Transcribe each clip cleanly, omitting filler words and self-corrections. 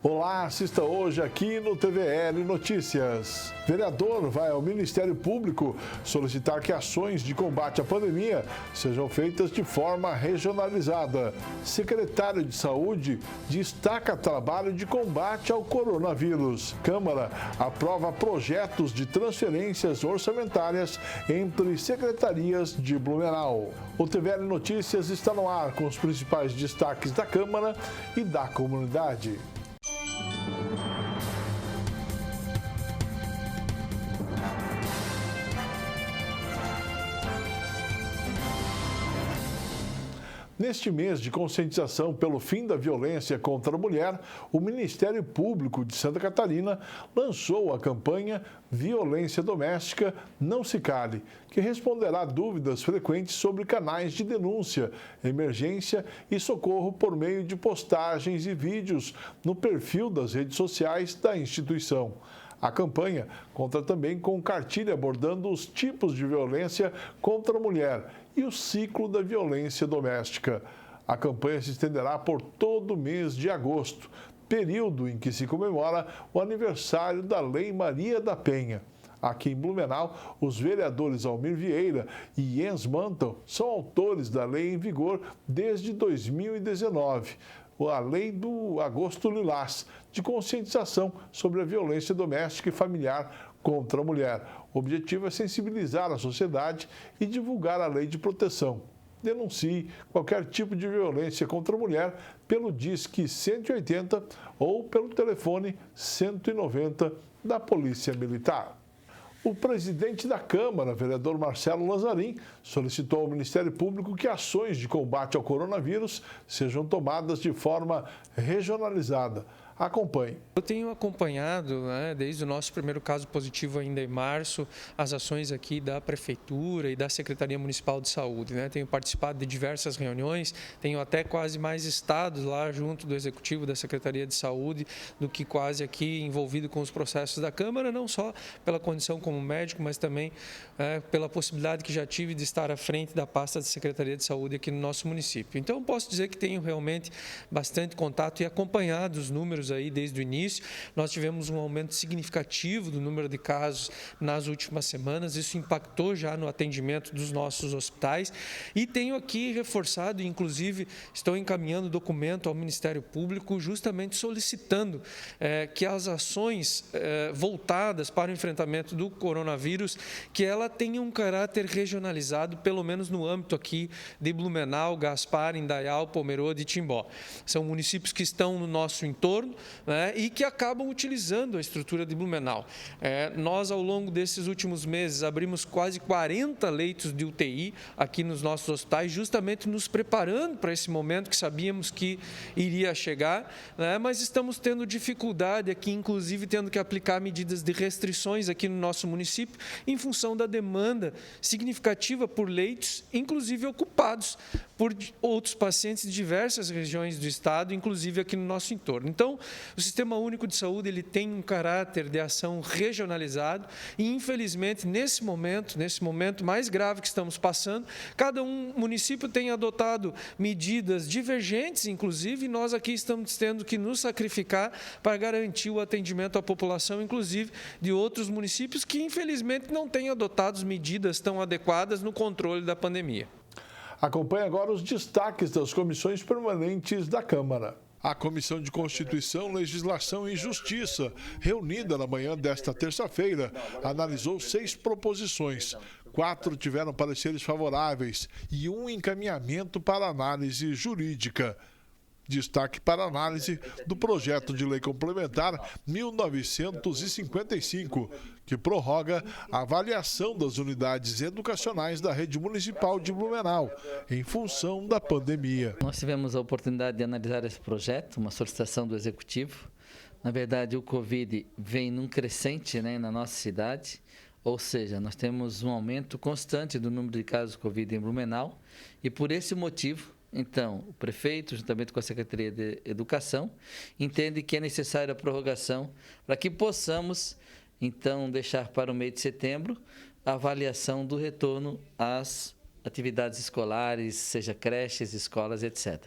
Olá, assista hoje aqui no TVL Notícias. Vereador vai ao Ministério Público solicitar que ações de combate à pandemia sejam feitas de forma regionalizada. Secretário de Saúde destaca trabalho de combate ao coronavírus. Câmara aprova projetos de transferências orçamentárias entre secretarias de Blumenau. O TVL Notícias está no ar com os principais destaques da Câmara e da comunidade. Neste mês de conscientização pelo fim da violência contra a mulher, o Ministério Público de Santa Catarina lançou a campanha Violência Doméstica Não Se Cale, que responderá a dúvidas frequentes sobre canais de denúncia, emergência e socorro por meio de postagens e vídeos no perfil das redes sociais da instituição. A campanha conta também com cartilha abordando os tipos de violência contra a mulher e o ciclo da violência doméstica. A campanha se estenderá por todo o mês de agosto, período em que se comemora o aniversário da Lei Maria da Penha. Aqui em Blumenau, os vereadores Almir Vieira e Jens Mantel são autores da lei em vigor desde 2019. A Lei do Agosto Lilás, de conscientização sobre a violência doméstica e familiar contra a mulher. O objetivo é sensibilizar a sociedade e divulgar a lei de proteção. Denuncie qualquer tipo de violência contra a mulher pelo Disque 180 ou pelo telefone 190 da Polícia Militar. O presidente da Câmara, vereador Marcelo Lazzarin, solicitou ao Ministério Público que ações de combate ao coronavírus sejam tomadas de forma regionalizada. Acompanhe. Eu tenho acompanhado, desde o nosso primeiro caso positivo ainda em março, as ações aqui da Prefeitura e da Secretaria Municipal de Saúde. Tenho participado de diversas reuniões, tenho até quase mais estados lá junto do Executivo da Secretaria de Saúde do que quase aqui envolvido com os processos da Câmara, não só pela condição como médico, mas também pela possibilidade que já tive de estar à frente da pasta da Secretaria de Saúde aqui no nosso município. Então, posso dizer que tenho realmente bastante contato e acompanhado os números aí desde o início. Nós tivemos um aumento significativo do número de casos nas últimas semanas, isso impactou já no atendimento dos nossos hospitais e tenho aqui reforçado, inclusive estou encaminhando documento ao Ministério Público justamente solicitando que as ações voltadas para o enfrentamento do coronavírus, que ela tenha um caráter regionalizado, pelo menos no âmbito aqui de Blumenau, Gaspar, Indaial, Pomerode e Timbó. São municípios que estão no nosso entorno, e que acabam utilizando a estrutura de Blumenau. Nós, ao longo desses últimos meses, abrimos quase 40 leitos de UTI aqui nos nossos hospitais, justamente nos preparando para esse momento que sabíamos que iria chegar, mas estamos tendo dificuldade aqui, inclusive tendo que aplicar medidas de restrições aqui no nosso município, em função da demanda significativa por leitos, inclusive ocupados por outros pacientes de diversas regiões do estado, inclusive aqui no nosso entorno. Então, o Sistema Único de Saúde ele tem um caráter de ação regionalizado e, infelizmente, nesse momento mais grave que estamos passando, cada município tem adotado medidas divergentes, inclusive, e nós aqui estamos tendo que nos sacrificar para garantir o atendimento à população, inclusive, de outros municípios que, infelizmente, não têm adotado medidas tão adequadas no controle da pandemia. Acompanhe agora os destaques das comissões permanentes da Câmara. A Comissão de Constituição, Legislação e Justiça, reunida na manhã desta terça-feira, analisou 6 proposições. 4 tiveram pareceres favoráveis e 1 encaminhamento para análise jurídica. Destaque para análise do projeto de lei complementar 1955, que prorroga a avaliação das unidades educacionais da rede municipal de Blumenau, em função da pandemia. Nós tivemos a oportunidade de analisar esse projeto, uma solicitação do Executivo. Na verdade, o Covid vem num crescente, na nossa cidade, ou seja, nós temos um aumento constante do número de casos de Covid em Blumenau e, por esse motivo, então, o prefeito, juntamente com a Secretaria de Educação, entende que é necessária a prorrogação para que possamos, então, deixar para o mês de setembro a avaliação do retorno às atividades escolares, seja creches, escolas, etc.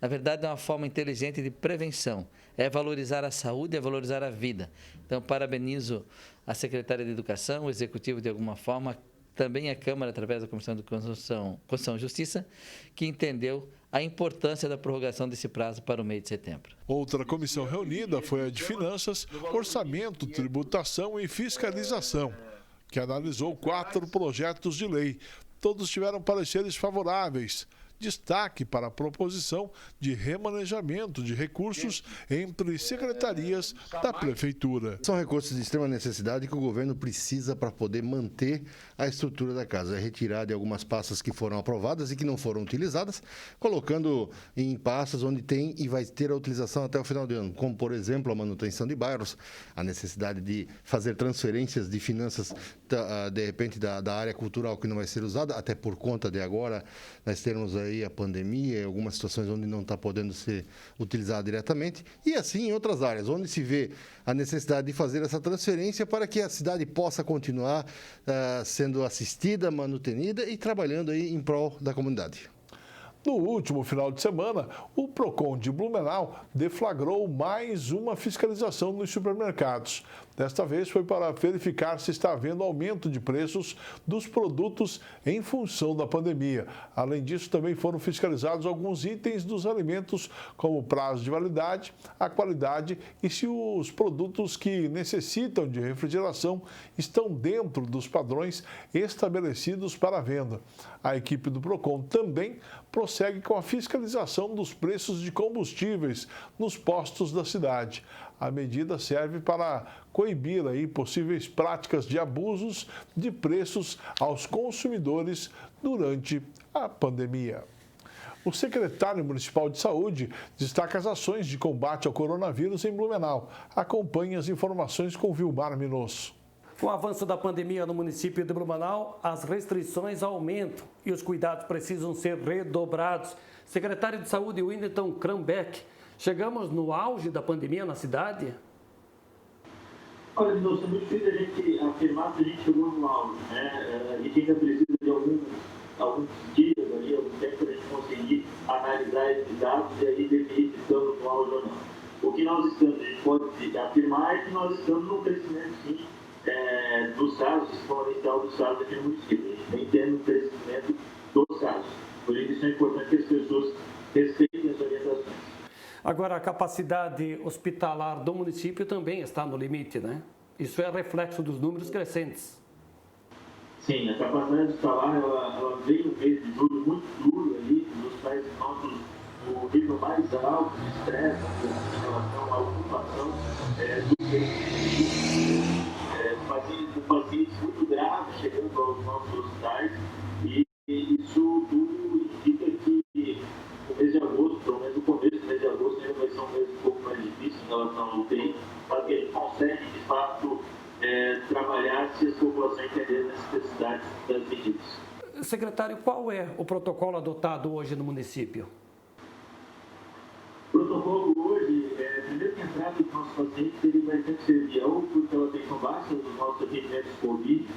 Na verdade, é uma forma inteligente de prevenção. É valorizar a saúde, é valorizar a vida. Então, parabenizo a Secretaria de Educação, o Executivo de alguma forma, também a Câmara, através da Comissão de Constituição e Justiça, que entendeu a importância da prorrogação desse prazo para o mês de setembro. Outra comissão reunida foi a de Finanças, Orçamento, Tributação e Fiscalização, que analisou 4 projetos de lei. Todos tiveram pareceres favoráveis. Destaque para a proposição de remanejamento de recursos entre secretarias da Prefeitura. São recursos de extrema necessidade que o governo precisa para poder manter a estrutura da casa. É retirar de algumas pastas que foram aprovadas e que não foram utilizadas, colocando em pastas onde tem e vai ter a utilização até o final do ano, como, por exemplo, a manutenção de bairros, a necessidade de fazer transferências de finanças, de repente, da área cultural que não vai ser usada, até por conta de agora nós termos aí a pandemia, algumas situações onde não está podendo ser utilizado diretamente, e assim em outras áreas, onde se vê a necessidade de fazer essa transferência para que a cidade possa continuar sendo assistida, manutenida e trabalhando aí em prol da comunidade. No último final de semana, o PROCON de Blumenau deflagrou mais uma fiscalização nos supermercados. Desta vez foi para verificar se está havendo aumento de preços dos produtos em função da pandemia. Além disso, também foram fiscalizados alguns itens dos alimentos, como o prazo de validade, a qualidade e se os produtos que necessitam de refrigeração estão dentro dos padrões estabelecidos para a venda. A equipe do PROCON também prossegue com a fiscalização dos preços de combustíveis nos postos da cidade. A medida serve para coibir aí possíveis práticas de abusos de preços aos consumidores durante a pandemia. O secretário municipal de saúde destaca as ações de combate ao coronavírus em Blumenau. Acompanhe as informações com Vilmar Minosso. Com o avanço da pandemia no município de Blumenau, as restrições aumentam e os cuidados precisam ser redobrados. Secretário de Saúde, Winneton Krambeck, chegamos no auge da pandemia na cidade? Olha, Nilson, é muito difícil a gente afirmar que a gente chegou no auge, né? A gente ainda precisa de alguns dias ali, algum tempo para a gente conseguir analisar esses dados e aí definir se estamos no auge ou não. O que nós estamos, a gente pode afirmar é que nós estamos no crescimento, sim, dos casos, exponencial dos casos aqui no município. A gente vem tendo um crescimento dos casos. Por isso é importante que as pessoas respeitem as orientações. Agora, a capacidade hospitalar do município também está no limite, né? Isso é reflexo dos números crescentes. Sim, a capacidade hospitalar, ela veio no mês de julho muito duro ali, nos hospitais nossos, o nível mais alto de estresse em relação à ocupação pacientes muito graves chegando aos nossos hospitais e isso tudo indica que o mês de agosto, pelo menos o começo do mês de agosto, ainda vai ser um mês um pouco mais difícil em relação ao UTI, para que a gente consegue, de fato, trabalhar se as populações entenderem as necessidades das medidas. Secretário, qual é o protocolo adotado hoje no município? O protocolo hoje, primeiro que a entrada dos nossos pacientes, ele vai sempre servir ou pela atenção básica dos nossos atendimentos Covid,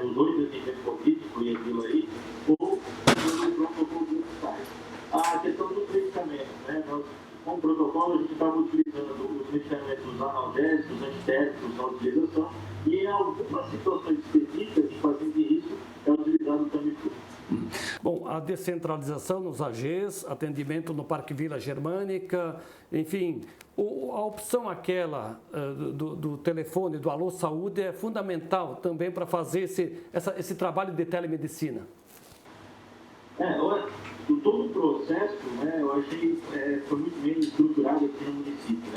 nos 8 atendimentos Covid, inclui aquilo aí, ou pelo protocolo dos hospitais. A questão dos medicamentos, nós, com o protocolo, a gente estava utilizando os medicamentos analgésicos, antitéricos na utilização, e em algumas situações específicas, em pacientes de risco, é utilizado o Tamiflu. Bom, a descentralização nos AGs, atendimento no Parque Vila Germânica, enfim, a opção aquela do telefone, do Alô Saúde, é fundamental também para fazer esse trabalho de telemedicina. Todo o processo, eu achei foi muito bem estruturado aqui no município,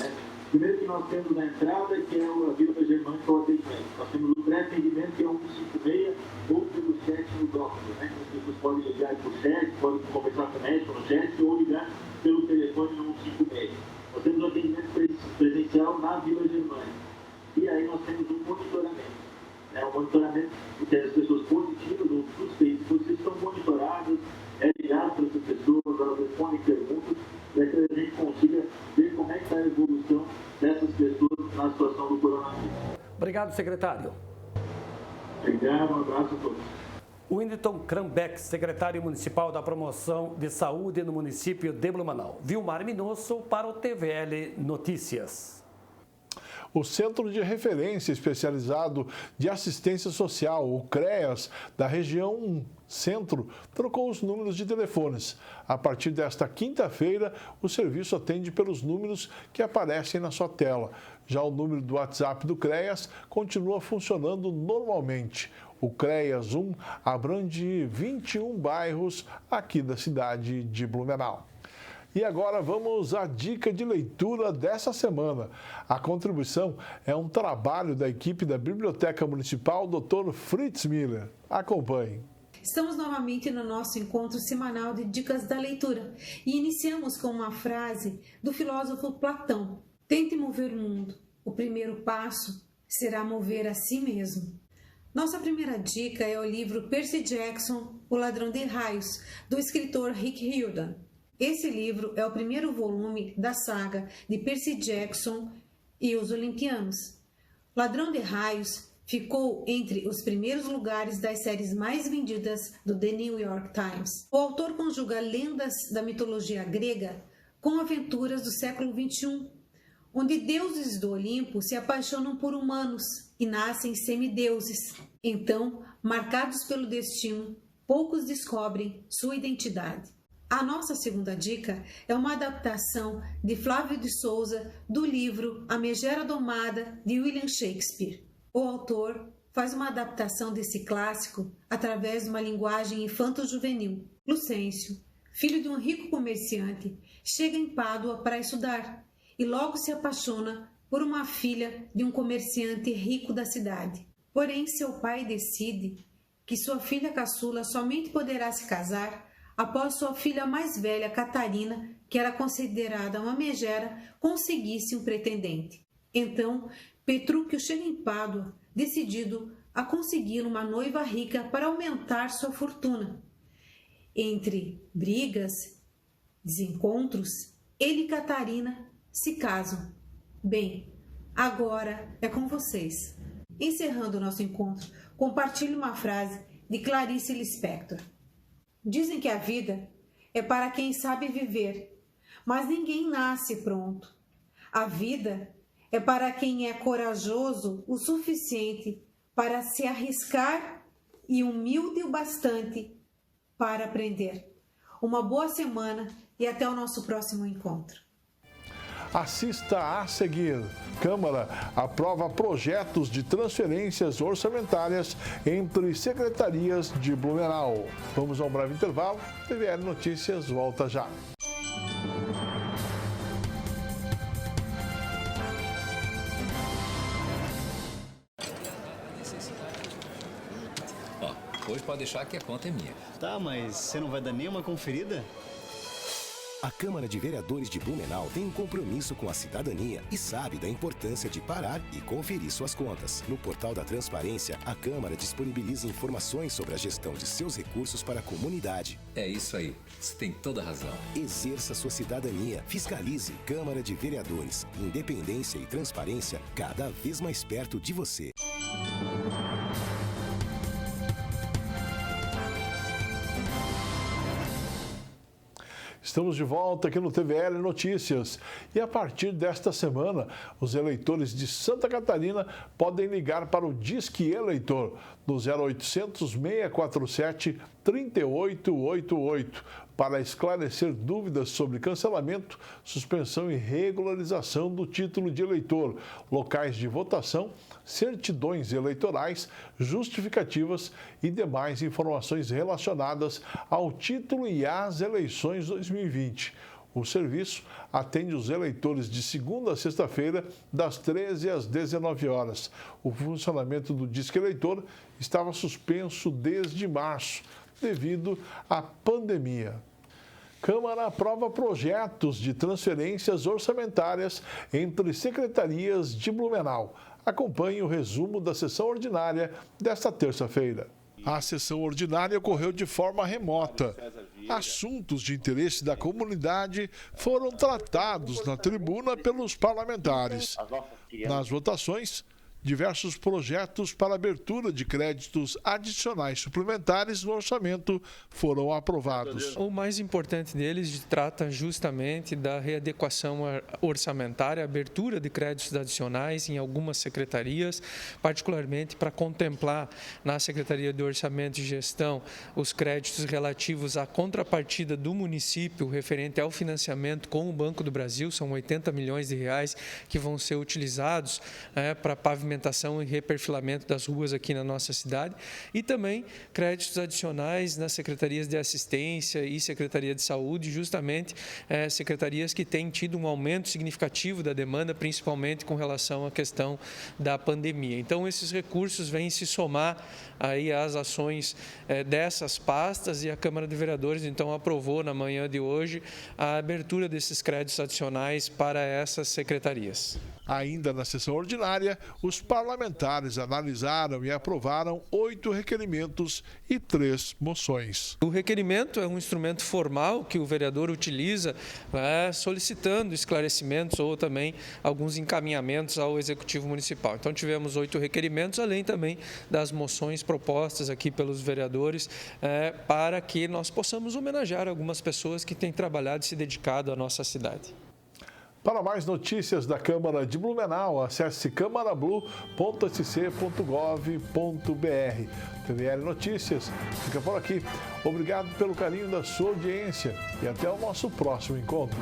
Primeiro que nós temos a entrada, que é a Vila Germânica, o atendimento. Nós temos o pré-atendimento, que é o 156, ou pelo chat no doctor, As pessoas podem ligar por chat, podem conversar com o médico no chat, ou ligar pelo telefone no 156. Nós temos o atendimento presencial na Vila Germânica. E aí nós temos um monitoramento. O monitoramento que as pessoas positivas ou suspeitas, vocês estão monitoradas, ligado para essas pessoas, elas respondem perguntas, para que a gente consiga ver como é que está a evolução dessas pessoas na situação do coronavírus. Obrigado, secretário. Obrigado, um abraço a todos. Whindersson Krambeck, secretário municipal da Promoção de Saúde no município de Blumenau. Vilmar Minosso para o TVL Notícias. O Centro de Referência Especializado de Assistência Social, o CREAS, da região 1 Centro, trocou os números de telefones. A partir desta quinta-feira, o serviço atende pelos números que aparecem na sua tela. Já o número do WhatsApp do CREAS continua funcionando normalmente. O CREAS 1 abrange 21 bairros aqui da cidade de Blumenau. E agora vamos à dica de leitura dessa semana. A contribuição é um trabalho da equipe da Biblioteca Municipal Dr. Fritz Miller. Acompanhe. Estamos novamente no nosso encontro semanal de dicas da leitura e iniciamos com uma frase do filósofo Platão. Tente mover o mundo. O primeiro passo será mover a si mesmo. Nossa primeira dica é o livro Percy Jackson, O Ladrão de Raios, do escritor Rick Riordan. Esse livro é o primeiro volume da saga de Percy Jackson e os Olimpianos. Ladrão de Raios ficou entre os primeiros lugares das séries mais vendidas do The New York Times. O autor conjuga lendas da mitologia grega com aventuras do século XXI, onde deuses do Olimpo se apaixonam por humanos e nascem semideuses. Então, marcados pelo destino, poucos descobrem sua identidade. A nossa segunda dica é uma adaptação de Flávio de Souza do livro A Megera Domada, de William Shakespeare. O autor faz uma adaptação desse clássico através de uma linguagem infanto-juvenil. Lucêncio, filho de um rico comerciante, chega em Pádua para estudar e logo se apaixona por uma filha de um comerciante rico da cidade. Porém, seu pai decide que sua filha caçula somente poderá se casar após sua filha mais velha, Catarina, que era considerada uma megera, conseguisse um pretendente. Então, Petrúquio chega em Pádua, decidido a conseguir uma noiva rica para aumentar sua fortuna. Entre brigas, desencontros, ele e Catarina se casam. Bem, agora é com vocês. Encerrando o nosso encontro, compartilhe uma frase de Clarice Lispector. Dizem que a vida é para quem sabe viver, mas ninguém nasce pronto. A vida é para quem é corajoso o suficiente para se arriscar e humilde o bastante para aprender. Uma boa semana e até o nosso próximo encontro. Assista a seguir. Câmara aprova projetos de transferências orçamentárias entre secretarias de Blumenau. Vamos a um breve intervalo. TVL Notícias volta já. Hoje pode deixar que a conta é minha. Tá, mas você não vai dar nenhuma conferida? A Câmara de Vereadores de Blumenau tem um compromisso com a cidadania e sabe da importância de parar e conferir suas contas. No portal da Transparência, a Câmara disponibiliza informações sobre a gestão de seus recursos para a comunidade. É isso aí, você tem toda a razão. Exerça sua cidadania, fiscalize. Câmara de Vereadores, independência e transparência cada vez mais perto de você. Estamos de volta aqui no TVL Notícias e a partir desta semana, os eleitores de Santa Catarina podem ligar para o Disque Eleitor no 0800 647 3888 para esclarecer dúvidas sobre cancelamento, suspensão e regularização do título de eleitor, locais de votação, certidões eleitorais, justificativas e demais informações relacionadas ao título e às eleições 2020. O serviço atende os eleitores de segunda a sexta-feira, das 13 às 19 horas. O funcionamento do Disque Eleitor estava suspenso desde março, devido à pandemia. Câmara aprova projetos de transferências orçamentárias entre secretarias de Blumenau. Acompanhe o resumo da sessão ordinária desta terça-feira. A sessão ordinária ocorreu de forma remota. Assuntos de interesse da comunidade foram tratados na tribuna pelos parlamentares. Nas votações, diversos projetos para abertura de créditos adicionais suplementares no orçamento foram aprovados. O mais importante deles trata justamente da readequação orçamentária, abertura de créditos adicionais em algumas secretarias, particularmente para contemplar na Secretaria de Orçamento e Gestão os créditos relativos à contrapartida do município referente ao financiamento com o Banco do Brasil, são 80 milhões de reais que vão ser utilizados para pavimentação e reperfilamento das ruas aqui na nossa cidade, e também créditos adicionais nas secretarias de assistência e Secretaria de Saúde, justamente secretarias que têm tido um aumento significativo da demanda, principalmente com relação à questão da pandemia. Então, esses recursos vêm se somar aí às ações dessas pastas, e a Câmara de Vereadores, então, aprovou na manhã de hoje a abertura desses créditos adicionais para essas secretarias. Ainda na sessão ordinária, os parlamentares analisaram e aprovaram 8 requerimentos e 3 moções. O requerimento é um instrumento formal que o vereador utiliza solicitando esclarecimentos ou também alguns encaminhamentos ao Executivo Municipal. Então, tivemos 8 requerimentos, além também das moções propostas aqui pelos vereadores para que nós possamos homenagear algumas pessoas que têm trabalhado e se dedicado à nossa cidade. Para mais notícias da Câmara de Blumenau, acesse câmarablu.sc.gov.br. TVL Notícias fica por aqui. Obrigado pelo carinho da sua audiência e até o nosso próximo encontro.